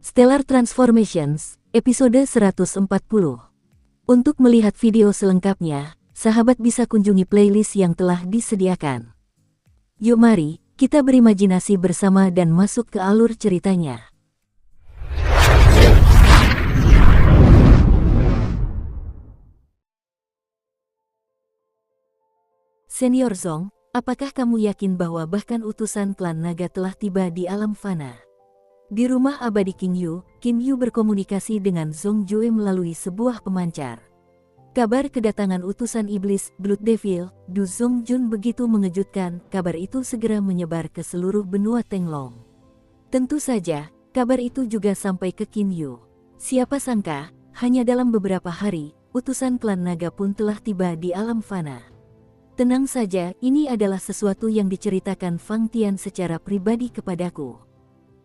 Stellar Transformations, episode 140. Untuk melihat video selengkapnya, sahabat bisa kunjungi playlist yang telah disediakan. Yuk mari, kita berimajinasi bersama dan masuk ke alur ceritanya. Senior Zong, apakah kamu yakin bahwa bahkan utusan klan naga telah tiba di alam fana? Di rumah abadi Kim Yu berkomunikasi dengan Zong Jue melalui sebuah pemancar. Kabar kedatangan utusan iblis, Blood Devil, Du Zong Jun begitu mengejutkan, kabar itu segera menyebar ke seluruh benua Tenglong. Tentu saja, kabar itu juga sampai ke Kim Yu. Siapa sangka, hanya dalam beberapa hari, utusan klan naga pun telah tiba di alam fana. Tenang saja, ini adalah sesuatu yang diceritakan Fang Tian secara pribadi kepadaku.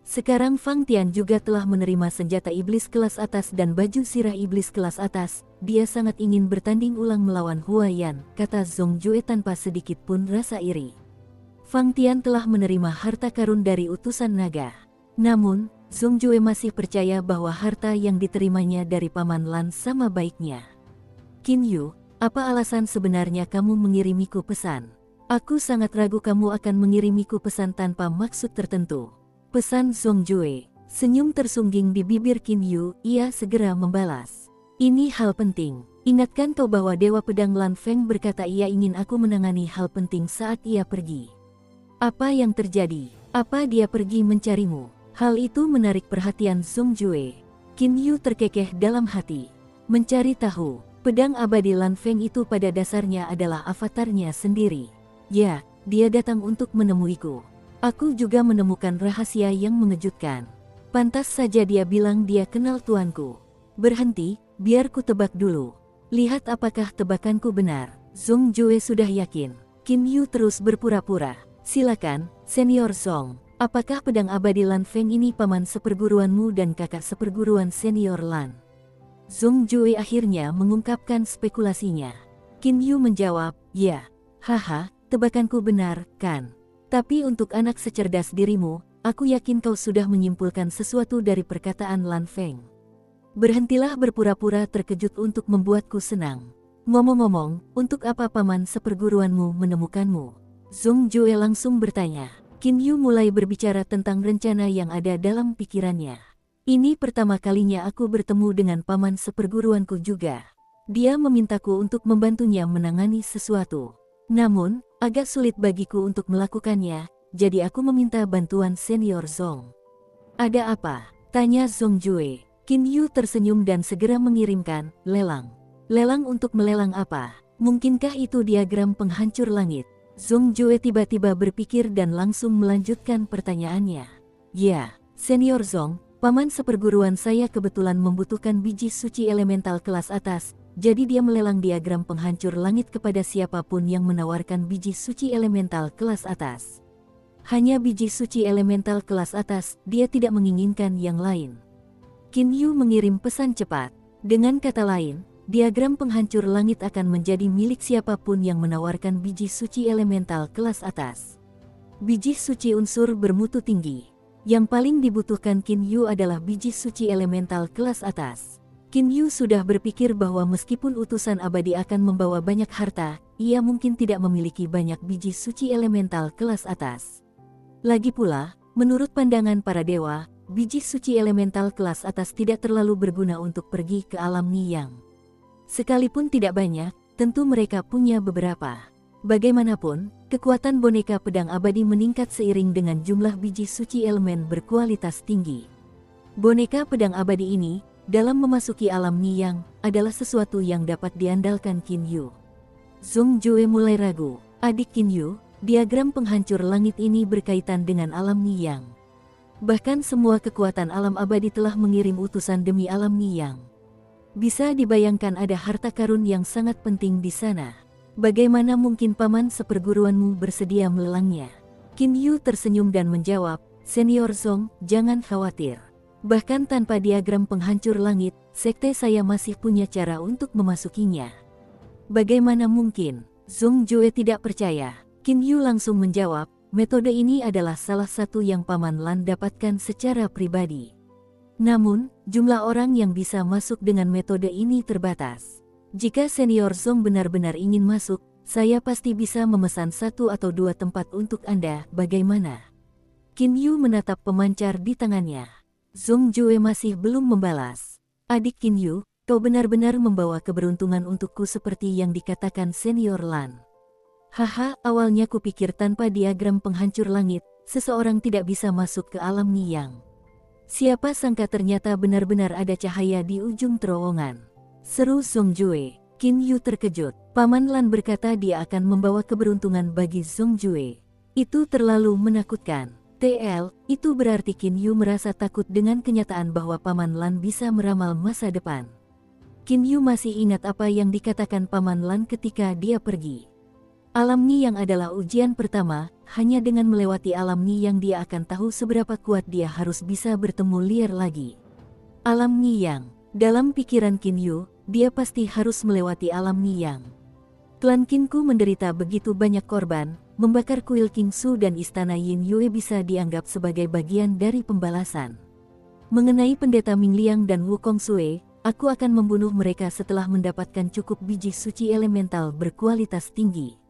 Sekarang Fang Tian juga telah menerima senjata iblis kelas atas dan baju sirah iblis kelas atas. Dia sangat ingin bertanding ulang melawan Huayan, kata Zong Jue tanpa sedikit pun rasa iri. Fang Tian telah menerima harta karun dari utusan naga. Namun, Zong Jue masih percaya bahwa harta yang diterimanya dari Paman Lan sama baiknya. Kim Yu, apa alasan sebenarnya kamu mengirimiku pesan? Aku sangat ragu kamu akan mengirimiku pesan tanpa maksud tertentu. Pesan Zong Jue. Senyum tersungging di bibir Kim Yu, ia segera membalas. Ini hal penting. Ingatkan kau bahwa Dewa Pedang Lan Feng berkata ia ingin aku menangani hal penting saat ia pergi. Apa yang terjadi? Apa dia pergi mencarimu? Hal itu menarik perhatian Zong Jue. Kim Yu terkekeh dalam hati. Mencari tahu, pedang abadi Lan Feng itu pada dasarnya adalah avatarnya sendiri. Ya, dia datang untuk menemuiku. Aku juga menemukan rahasia yang mengejutkan. Pantas saja dia bilang dia kenal tuanku. Berhenti, biar ku tebak dulu. Lihat apakah tebakanku benar. Zong Jue sudah yakin. Kim Yu terus berpura-pura. Silakan, Senior Zong. Apakah pedang abadi Lan Feng ini paman seperguruanmu dan kakak seperguruan Senior Lan? Zong Jue akhirnya mengungkapkan spekulasinya. Kim Yu menjawab, ya. Haha, tebakanku benar, kan? Tapi untuk anak secerdas dirimu, aku yakin kau sudah menyimpulkan sesuatu dari perkataan Lan Feng. Berhentilah berpura-pura terkejut untuk membuatku senang. Ngomong-ngomong, untuk apa paman seperguruanmu menemukanmu? Zong Jue langsung bertanya. Kim Yu mulai berbicara tentang rencana yang ada dalam pikirannya. Ini pertama kalinya aku bertemu dengan paman seperguruanku juga. Dia memintaku untuk membantunya menangani sesuatu. Namun, agak sulit bagiku untuk melakukannya, jadi aku meminta bantuan Senior Zong. Ada apa? Tanya Zong Jue. Kim Yu tersenyum dan segera mengirimkan, lelang. Lelang untuk melelang apa? Mungkinkah itu diagram penghancur langit? Zong Jue tiba-tiba berpikir dan langsung melanjutkan pertanyaannya. Ya, Senior Zong, paman seperguruan saya kebetulan membutuhkan biji suci elemental kelas atas. Jadi dia melelang diagram penghancur langit kepada siapapun yang menawarkan biji suci elemental kelas atas. Hanya biji suci elemental kelas atas, dia tidak menginginkan yang lain. Kim Yu mengirim pesan cepat. Dengan kata lain, diagram penghancur langit akan menjadi milik siapapun yang menawarkan biji suci elemental kelas atas. Biji suci unsur bermutu tinggi. Yang paling dibutuhkan Kim Yu adalah biji suci elemental kelas atas. Kim Yu sudah berpikir bahwa meskipun utusan abadi akan membawa banyak harta, ia mungkin tidak memiliki banyak biji suci elemental kelas atas. Lagi pula, menurut pandangan para dewa, biji suci elemental kelas atas tidak terlalu berguna untuk pergi ke alam Niyang. Sekalipun tidak banyak, tentu mereka punya beberapa. Bagaimanapun, kekuatan boneka pedang abadi meningkat seiring dengan jumlah biji suci elemen berkualitas tinggi. Boneka pedang abadi ini, dalam memasuki alam Niyang, adalah sesuatu yang dapat diandalkan Kim Yu. Zong Jue mulai ragu. Adik Kim Yu, diagram penghancur langit ini berkaitan dengan alam Niyang. Bahkan semua kekuatan alam abadi telah mengirim utusan demi alam Niyang. Bisa dibayangkan ada harta karun yang sangat penting di sana. Bagaimana mungkin paman seperguruanmu bersedia melelangnya? Kim Yu tersenyum dan menjawab, Senior Zong, jangan khawatir. Bahkan tanpa diagram penghancur langit, sekte saya masih punya cara untuk memasukinya. Bagaimana mungkin? Zong Jue tidak percaya. Kim Yu langsung menjawab, metode ini adalah salah satu yang Paman Lan dapatkan secara pribadi. Namun, jumlah orang yang bisa masuk dengan metode ini terbatas. Jika Senior Zong benar-benar ingin masuk, saya pasti bisa memesan 1 atau 2 tempat untuk Anda, bagaimana? Qin Yu menatap pemancar di tangannya. Zong Jue masih belum membalas. Adik Qin Yu, kau benar-benar membawa keberuntungan untukku seperti yang dikatakan Senior Lan. Haha, awalnya kupikir tanpa diagram penghancur langit, seseorang tidak bisa masuk ke alam Niyang. Siapa sangka ternyata benar-benar ada cahaya di ujung terowongan. Seru Zong Jue. Qin Yu terkejut. Paman Lan berkata dia akan membawa keberuntungan bagi Zong Jue. Itu terlalu menakutkan. TL, itu berarti Qin Yu merasa takut dengan kenyataan bahwa Paman Lan bisa meramal masa depan. Qin Yu masih ingat apa yang dikatakan Paman Lan ketika dia pergi. Alam Niyang adalah ujian pertama, hanya dengan melewati alam Niyang dia akan tahu seberapa kuat dia harus bisa bertemu liar lagi. Alam Niyang, dalam pikiran Qin Yu, dia pasti harus melewati alam Niyang. Klan Qinku menderita begitu banyak korban, membakar kuil Qingsu dan istana Yin Yue bisa dianggap sebagai bagian dari pembalasan. Mengenai pendeta Ming Liang dan Wukong Sue, aku akan membunuh mereka setelah mendapatkan cukup biji suci elemental berkualitas tinggi.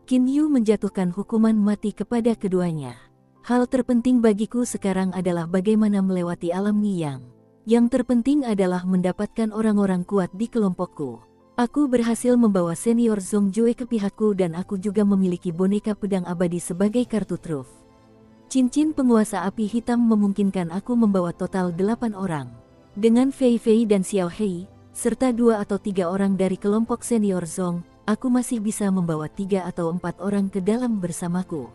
Qin Yu menjatuhkan hukuman mati kepada keduanya. Hal terpenting bagiku sekarang adalah bagaimana melewati alam Niyang. Yang terpenting adalah mendapatkan orang-orang kuat di kelompokku. Aku berhasil membawa Senior Zong Jue ke pihakku dan aku juga memiliki boneka pedang abadi sebagai kartu truf. Cincin penguasa api hitam memungkinkan aku membawa total 8 orang. Dengan Fei Fei dan Xiao Hei, serta 2 atau 3 orang dari kelompok Senior Zong, aku masih bisa membawa 3 atau 4 orang ke dalam bersamaku.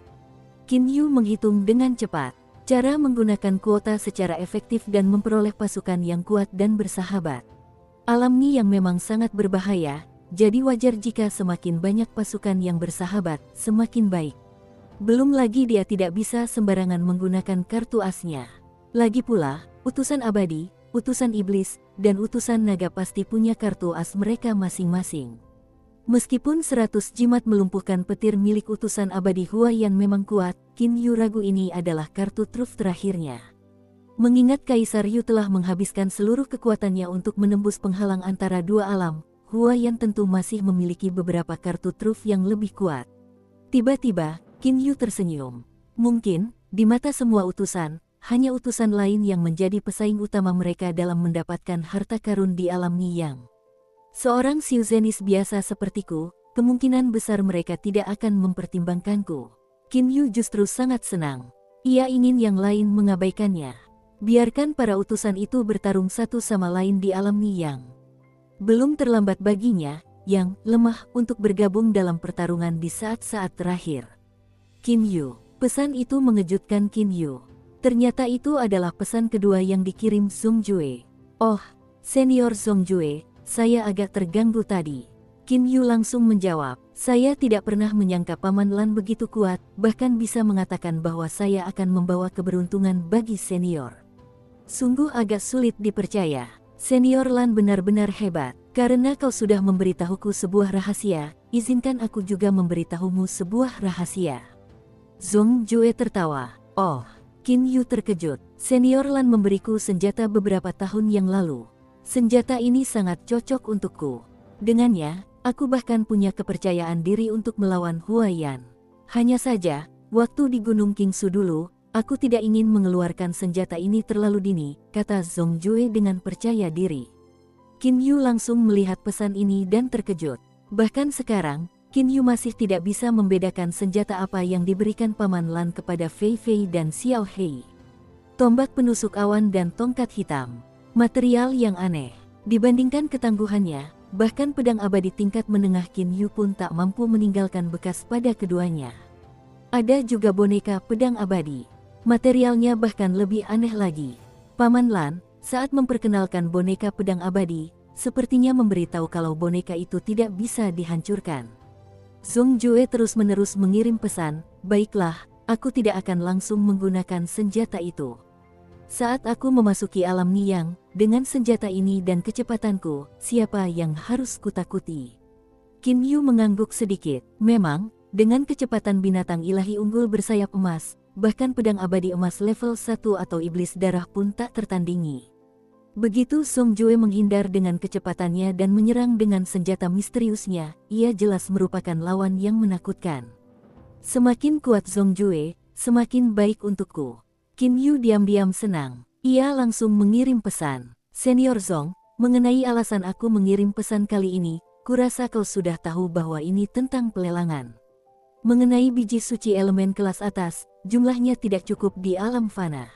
Qin Yu menghitung dengan cepat. Cara menggunakan kuota secara efektif dan memperoleh pasukan yang kuat dan bersahabat. Alam Niyang memang sangat berbahaya, jadi wajar jika semakin banyak pasukan yang bersahabat, semakin baik. Belum lagi dia tidak bisa sembarangan menggunakan kartu asnya. Lagi pula, utusan abadi, utusan iblis, dan utusan naga pasti punya kartu as mereka masing-masing. Meskipun 100 jimat melumpuhkan petir milik utusan abadi Huayan memang kuat, Qin Yu ragu ini adalah kartu truf terakhirnya. Mengingat Kaisar Yu telah menghabiskan seluruh kekuatannya untuk menembus penghalang antara dua alam, Huayan tentu masih memiliki beberapa kartu truf yang lebih kuat. Tiba-tiba, Qin Yu tersenyum. Mungkin, di mata semua utusan, hanya utusan lain yang menjadi pesaing utama mereka dalam mendapatkan harta karun di alam Niyang. Seorang Xiuzenis biasa sepertiku, kemungkinan besar mereka tidak akan mempertimbangkanku. Qin Yu justru sangat senang. Ia ingin yang lain mengabaikannya. Biarkan para utusan itu bertarung satu sama lain di alam Niyang. Belum terlambat baginya, yang lemah untuk bergabung dalam pertarungan di saat-saat terakhir. Qin Yu, pesan itu mengejutkan Qin Yu. Ternyata itu adalah pesan kedua yang dikirim Zong Jue. Oh, Senior Zong Jue, saya agak terganggu tadi. Qin Yu langsung menjawab, saya tidak pernah menyangka Paman Lan begitu kuat, bahkan bisa mengatakan bahwa saya akan membawa keberuntungan bagi Senior. Sungguh agak sulit dipercaya. Senior Lan benar-benar hebat. Karena kau sudah memberitahuku sebuah rahasia, izinkan aku juga memberitahumu sebuah rahasia. Zong Jue tertawa. Oh, Qin Yu terkejut. Senior Lan memberiku senjata beberapa tahun yang lalu. Senjata ini sangat cocok untukku. Dengannya, aku bahkan punya kepercayaan diri untuk melawan Huayan. Hanya saja, waktu di Gunung Qingsu dulu, aku tidak ingin mengeluarkan senjata ini terlalu dini, kata Zong Jue dengan percaya diri. Qin Yu langsung melihat pesan ini dan terkejut. Bahkan sekarang, Qin Yu masih tidak bisa membedakan senjata apa yang diberikan Paman Lan kepada Fei Fei dan Xiao Hei. Tombak penusuk awan dan tongkat hitam. Material yang aneh. Dibandingkan ketangguhannya, bahkan pedang abadi tingkat menengah Qin Yu pun tak mampu meninggalkan bekas pada keduanya. Ada juga boneka pedang abadi. Materialnya bahkan lebih aneh lagi. Paman Lan, saat memperkenalkan boneka pedang abadi, sepertinya memberitahu kalau boneka itu tidak bisa dihancurkan. Zong Jue terus-menerus mengirim pesan, baiklah, aku tidak akan langsung menggunakan senjata itu. Saat aku memasuki alam Niyang, dengan senjata ini dan kecepatanku, siapa yang harus kutakuti? Qin Yu mengangguk sedikit. Memang, dengan kecepatan binatang ilahi unggul bersayap emas, bahkan pedang abadi emas level 1 atau iblis darah pun tak tertandingi. Begitu Song Jue menghindar dengan kecepatannya dan menyerang dengan senjata misteriusnya, ia jelas merupakan lawan yang menakutkan. Semakin kuat Song Jue, semakin baik untukku. Qin Yu diam-diam senang. Ia langsung mengirim pesan. Senior Song, mengenai alasan aku mengirim pesan kali ini, kurasa kau sudah tahu bahwa ini tentang pelelangan. Mengenai biji suci elemen kelas atas, jumlahnya tidak cukup di alam fana.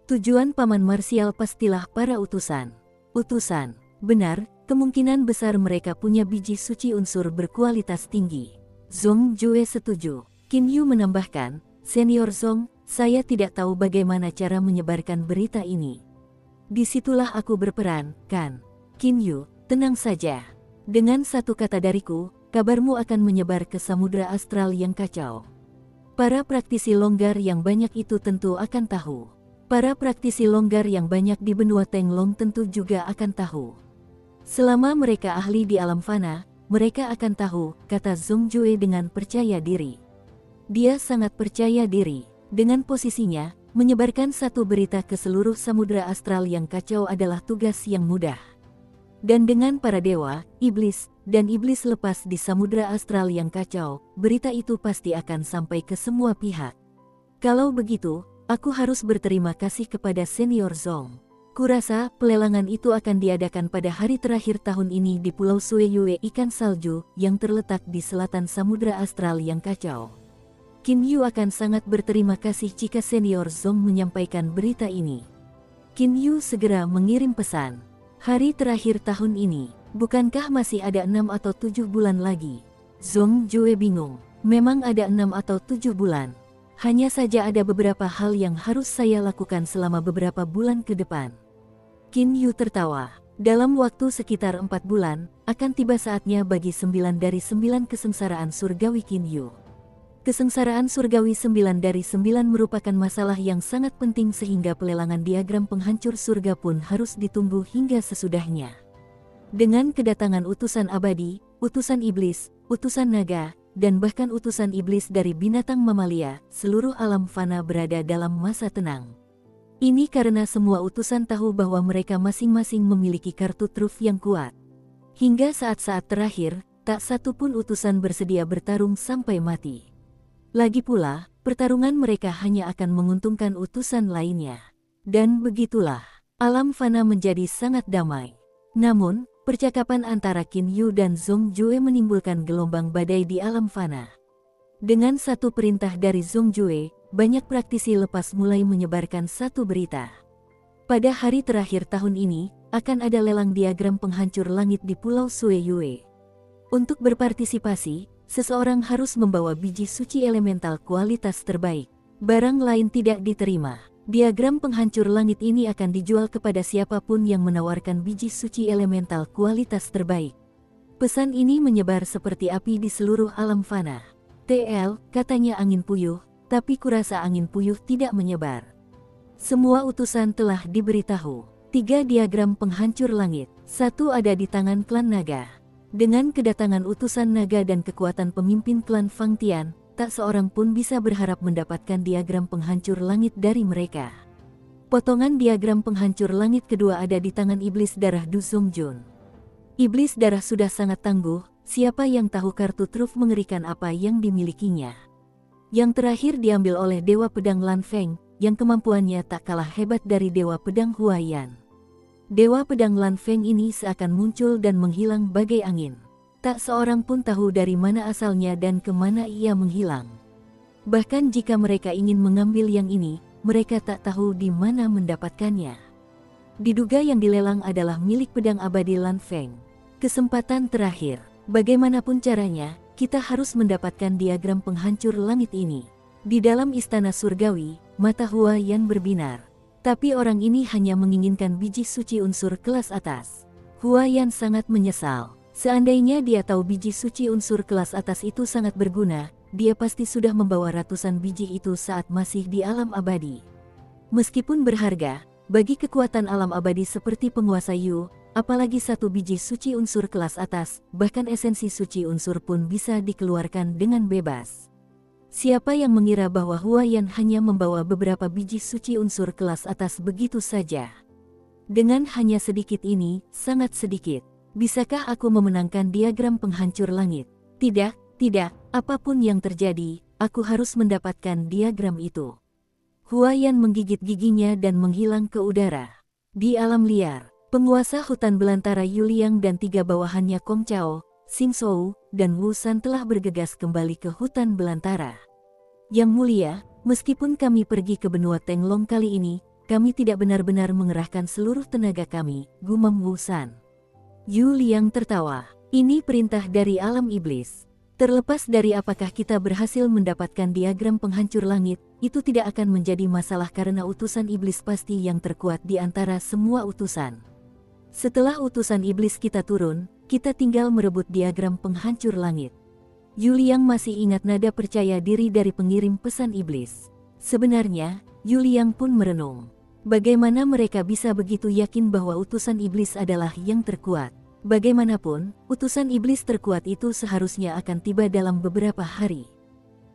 Tujuan Paman Marsial pastilah para utusan. Utusan, benar, kemungkinan besar mereka punya biji suci unsur berkualitas tinggi. Song Jue setuju. Qin Yu menambahkan, Senior Song, saya tidak tahu bagaimana cara menyebarkan berita ini. Disitulah aku berperan, kan? Qin Yu, tenang saja. Dengan satu kata dariku, kabarmu akan menyebar ke samudra astral yang kacau. Para praktisi longgar yang banyak itu tentu akan tahu. Para praktisi longgar yang banyak di benua Tenglong tentu juga akan tahu. Selama mereka ahli di alam fana, mereka akan tahu, kata Song Jue dengan percaya diri. Dia sangat percaya diri. Dengan posisinya, menyebarkan satu berita ke seluruh samudra astral yang kacau adalah tugas yang mudah. Dan dengan para dewa, iblis, dan iblis lepas di samudra astral yang kacau, berita itu pasti akan sampai ke semua pihak. Kalau begitu, aku harus berterima kasih kepada Senior Song. Kurasa pelelangan itu akan diadakan pada hari terakhir tahun ini di Pulau Sueyue ikan salju yang terletak di selatan samudra astral yang kacau. Qin Yu akan sangat berterima kasih jika Senior Song menyampaikan berita ini. Qin Yu segera mengirim pesan. Hari terakhir tahun ini, bukankah masih ada 6 atau 7 bulan lagi? Song Jue bingung. Memang ada 6 atau 7 bulan. Hanya saja ada beberapa hal yang harus saya lakukan selama beberapa bulan ke depan. Qin Yu tertawa. Dalam waktu sekitar 4 bulan, akan tiba saatnya bagi 9 dari 9 kesengsaraan surgawi Qin Yu. Kesengsaraan surgawi 9 dari 9 merupakan masalah yang sangat penting sehingga pelelangan diagram penghancur surga pun harus ditunggu hingga sesudahnya. Dengan kedatangan utusan abadi, utusan iblis, utusan naga, dan bahkan utusan iblis dari binatang mamalia, seluruh alam fana berada dalam masa tenang. Ini karena semua utusan tahu bahwa mereka masing-masing memiliki kartu truf yang kuat. Hingga saat-saat terakhir, tak satu pun utusan bersedia bertarung sampai mati. Lagi pula, pertarungan mereka hanya akan menguntungkan utusan lainnya. Dan begitulah, alam fana menjadi sangat damai. Namun, percakapan antara Qin Yu dan Song Jue menimbulkan gelombang badai di alam fana. Dengan satu perintah dari Song Jue, banyak praktisi lepas mulai menyebarkan satu berita. Pada hari terakhir tahun ini, akan ada lelang diagram penghancur langit di Pulau Sueyue. Untuk berpartisipasi, seseorang harus membawa biji suci elemental kualitas terbaik. Barang lain tidak diterima. Diagram penghancur langit ini akan dijual kepada siapapun yang menawarkan biji suci elemental kualitas terbaik. Pesan ini menyebar seperti api di seluruh alam fana. TL, katanya angin puyuh, tapi kurasa angin puyuh tidak menyebar. Semua utusan telah diberitahu. 3 diagram penghancur langit. 1 ada di tangan klan naga. Dengan kedatangan utusan naga dan kekuatan pemimpin klan Fang Tian, tak seorang pun bisa berharap mendapatkan diagram penghancur langit dari mereka. Potongan diagram penghancur langit kedua ada di tangan iblis darah Du Songjun. Iblis darah sudah sangat tangguh, siapa yang tahu kartu truf mengerikan apa yang dimilikinya. Yang terakhir diambil oleh Dewa Pedang Lan Feng, yang kemampuannya tak kalah hebat dari Dewa Pedang Huaiyan. Dewa Pedang Lan Feng ini seakan muncul dan menghilang bagai angin. Tak seorang pun tahu dari mana asalnya dan kemana ia menghilang. Bahkan jika mereka ingin mengambil yang ini, mereka tak tahu di mana mendapatkannya. Diduga yang dilelang adalah milik pedang abadi Lan Feng. Kesempatan terakhir, bagaimanapun caranya, kita harus mendapatkan diagram penghancur langit ini. Di dalam istana surgawi, mata Huaiyan berbinar. Tapi orang ini hanya menginginkan biji suci unsur kelas atas. Huaiyan sangat menyesal. Seandainya dia tahu biji suci unsur kelas atas itu sangat berguna, dia pasti sudah membawa ratusan biji itu saat masih di alam abadi. Meskipun berharga, bagi kekuatan alam abadi seperti penguasa Yu, apalagi satu biji suci unsur kelas atas, bahkan esensi suci unsur pun bisa dikeluarkan dengan bebas. Siapa yang mengira bahwa Huaiyan hanya membawa beberapa biji suci unsur kelas atas begitu saja? Dengan hanya sedikit ini, sangat sedikit. Bisakah aku memenangkan diagram penghancur langit? Tidak, tidak, apapun yang terjadi, aku harus mendapatkan diagram itu. Huayan menggigit giginya dan menghilang ke udara. Di alam liar, penguasa hutan belantara Yuliang dan 3 bawahannya Kong Chao, Xing Shou, dan Wu San telah bergegas kembali ke hutan belantara. Yang mulia, meskipun kami pergi ke benua Tenglong kali ini, kami tidak benar-benar mengerahkan seluruh tenaga kami, gumam Wu San. Yu Liang tertawa. Ini perintah dari alam iblis. Terlepas dari apakah kita berhasil mendapatkan diagram penghancur langit, itu tidak akan menjadi masalah karena utusan iblis pasti yang terkuat di antara semua utusan. Setelah utusan iblis kita turun, kita tinggal merebut diagram penghancur langit. Yu Liang masih ingat nada percaya diri dari pengirim pesan iblis. Sebenarnya, Yu Liang pun merenung. Bagaimana mereka bisa begitu yakin bahwa utusan iblis adalah yang terkuat? Bagaimanapun, utusan iblis terkuat itu seharusnya akan tiba dalam beberapa hari.